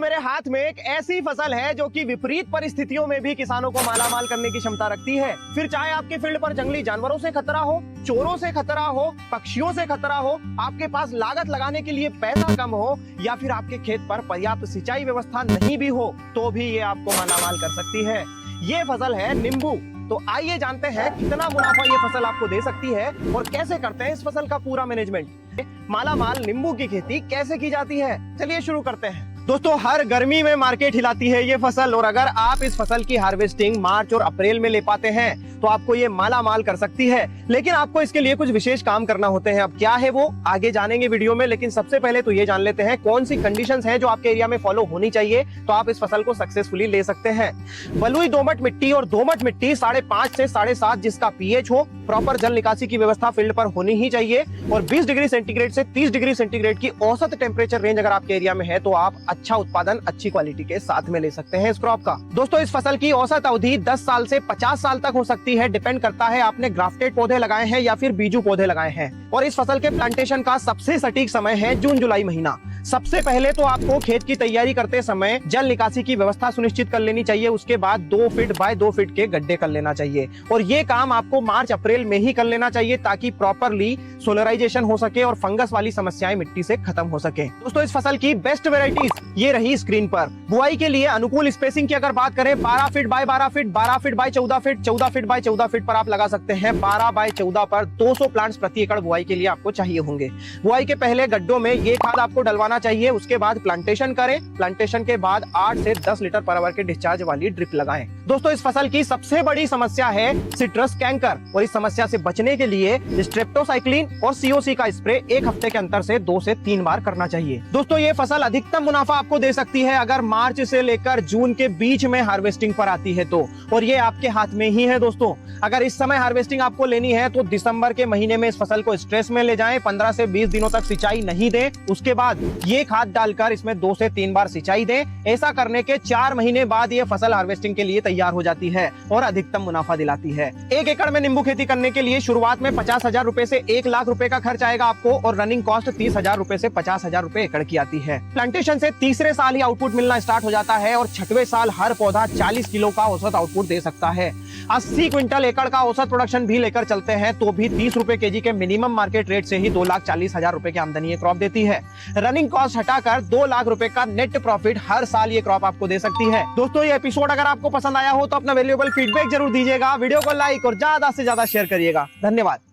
मेरे हाथ में एक ऐसी फसल है जो कि विपरीत परिस्थितियों में भी किसानों को मालामाल करने की क्षमता रखती है। फिर चाहे आपके फील्ड पर जंगली जानवरों से खतरा हो, चोरों से खतरा हो, पक्षियों से खतरा हो, आपके पास लागत लगाने के लिए पैसा कम हो, या फिर आपके खेत पर पर्याप्त सिंचाई व्यवस्था नहीं भी हो, तो भी ये आपको मालामाल कर सकती है। ये फसल है नींबू। तो आइए जानते हैं कितना मुनाफा ये फसल आपको दे सकती है और कैसे करते हैं इस फसल का पूरा मैनेजमेंट। मालामाल नींबू की खेती कैसे की जाती है, चलिए शुरू करते हैं। दोस्तों, हर गर्मी में मार्केट हिलाती है ये फसल, और अगर आप इस फसल की हार्वेस्टिंग मार्च और अप्रैल में ले पाते हैं तो आपको ये मालामाल कर सकती है। लेकिन आपको इसके लिए कुछ विशेष काम करना होते हैं। अब क्या है वो आगे जानेंगे वीडियो में, लेकिन सबसे पहले तो ये जान लेते हैं कौन सी कंडीशंस हैं जो आपके एरिया में फॉलो होनी चाहिए तो आप इस फसल को सक्सेसफुली ले सकते हैं। बलुई दोमट मिट्टी और दोमट मिट्टी 5.5 से 7.5 जिसका पीएच हो, प्रॉपर जल निकासी की व्यवस्था फील्ड पर होनी ही चाहिए, और 20 डिग्री सेंटीग्रेड से 30 डिग्री सेंटीग्रेड की औसत टेम्परेचर रेंज अगर आपके एरिया में है तो आप अच्छा उत्पादन अच्छी क्वालिटी के साथ में ले सकते हैं इस क्रॉप का। दोस्तों, इस फसल की औसत अवधि 10 साल से 50 साल तक हो सकती है। डिपेंड करता है आपने ग्राफ्टेड पौधे लगाए हैं या फिर बीजू पौधे लगाए हैं। और इस फसल के प्लांटेशन का सबसे सटीक समय है जून जुलाई महीना। सबसे पहले तो आपको खेत की तैयारी करते समय जल निकासी की व्यवस्था सुनिश्चित कर लेनी चाहिए। उसके बाद 2 फीट बाय 2 फीट के गड्ढे कर लेना चाहिए, और ये काम आपको मार्च अप्रैल में ही कर लेना चाहिए ताकि प्रॉपरली सोलराइजेशन हो सके और फंगस वाली समस्याएं मिट्टी से खत्म हो सके। दोस्तों, इस फसल की बेस्ट वेराइटीज ये रही स्क्रीन पर। बुआई के लिए अनुकूल स्पेसिंग की अगर बात करें, 12 feet by 12 feet, 12 feet by 14 feet, 14 feet by 14 feet पर आप लगा सकते हैं। 12 बाय 14 पर 200 प्लांट्स प्रति एकड़ बुआई के लिए आपको चाहिए होंगे। बुआई के पहले गड्ढों में ये खाद आपको डलवाना चाहिए। उसके बाद प्लांटेशन करें। प्लांटेशन के बाद 8 से 10 लीटर पर आवर के डिस्चार्ज वाली ड्रिप लगाएं। दोस्तों, इस फसल की सबसे बड़ी समस्या है सिट्रस कैंकर, और इस समस्या से बचने के लिए स्ट्रेप्टोसाइक्लिन और सीओसी का स्प्रे 1 हफ्ते के अंतर से 2 से 3 बार करना चाहिए। दोस्तों, ये फसल अधिकतम मुनाफा आपको दे सकती है अगर मार्च से लेकर जून के बीच में हार्वेस्टिंग पर आती है तो, और ये आपके हाथ में ही है। दोस्तों, अगर इस समय हार्वेस्टिंग आपको लेनी है तो दिसंबर के महीने में इस फसल को स्ट्रेस में ले जाएं। 15 से 20 दिनों तक सिंचाई नहीं दें। उसके बाद ये खाद डालकर इसमें 2 से 3 बार सिंचाई दें। ऐसा करने के 4 महीने बाद ये फसल हार्वेस्टिंग के लिए तैयार हो जाती है और अधिकतम मुनाफा दिलाती है। 1 एकड़ में नींबू खेती करने के लिए शुरुआत में 50,000 रुपए से 1 लाख रुपए का खर्च आएगा आपको, और रनिंग कॉस्ट 30,000 रुपए से 50,000 रुपए एकड़ की आती है। प्लांटेशन से तीसरे साल ही आउटपुट मिलना स्टार्ट हो जाता है, और 6वें साल हर पौधा 40 किलो का औसत आउटपुट दे सकता है। 80 क्विंटल एकड़ का औसत प्रोडक्शन भी लेकर चलते हैं तो भी 30 रुपए केजी के मिनिमम मार्केट रेट से ही 2,40,000 रुपए की आमदनी ये क्रॉप देती है। रनिंग कॉस्ट हटाकर 2 लाख रुपए का नेट प्रॉफिट हर साल ये क्रॉप आपको दे सकती है। दोस्तों, ये एपिसोड अगर आपको पसंद आया हो तो अपना वैल्यूएबल फीडबैक जरूर दीजिएगा। वीडियो को लाइक और ज्यादा से ज्यादा शेयर करिएगा। धन्यवाद।